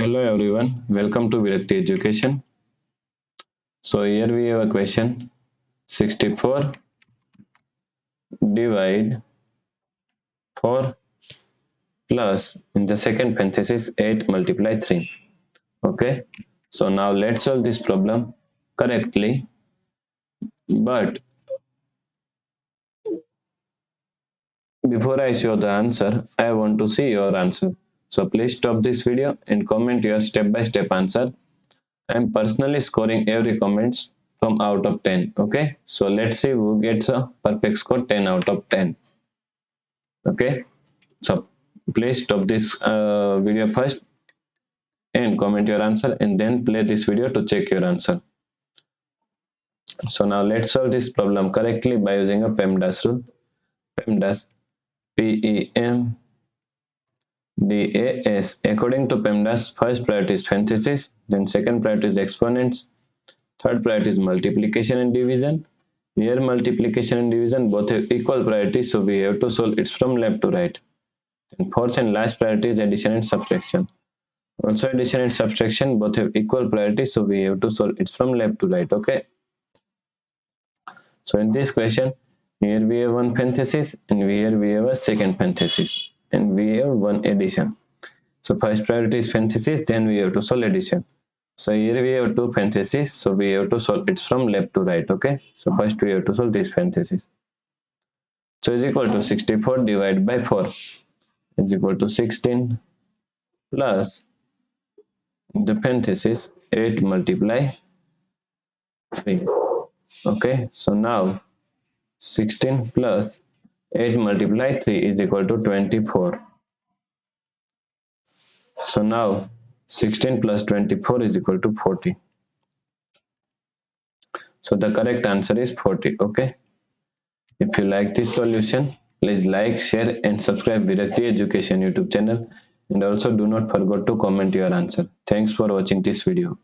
Hello everyone, welcome to Virakti Education. So here we have a question 64 divide 4 plus in the second parenthesis 8 multiply 3. Okay, so now let's solve this problem correctly, but before I show the answer, I want to see your answer. So please stop this video and comment your step-by-step answer. I am personally scoring every comments from out of 10. Okay, so let's see who gets a perfect score 10 out of 10. Okay, so please stop this video first and comment your answer and then play this video to check your answer. So now let's solve this problem correctly by using a PEMDAS rule. PEMDAS, PEMDAS. According to PEMDAS, first priority is parenthesis, then second priority is exponents, third priority is multiplication and division. Here multiplication and division both have equal priority, so we have to solve it from left to right. Then fourth and last priority is addition and subtraction. Also addition and subtraction both have equal priority, so we have to solve it from left to right. Okay, so in this question, here we have one parenthesis and here we have a second parenthesis and we have one addition. So first priority is parenthesis, then we have to solve addition. So here we have two parentheses, so we have to solve it from left to right. Okay, so first we have to solve this parenthesis. So is equal to 64 divided by 4 is equal to 16 plus the parenthesis 8 multiply 3. Okay, so now 16 plus 8 multiply 3 is equal to 24. So now 16 plus 24 is equal to 40. So the correct answer is 40. Okay, if you like this solution, please like, share and subscribe Virakti Education YouTube channel, and also do not forget to comment your answer. Thanks for watching this video.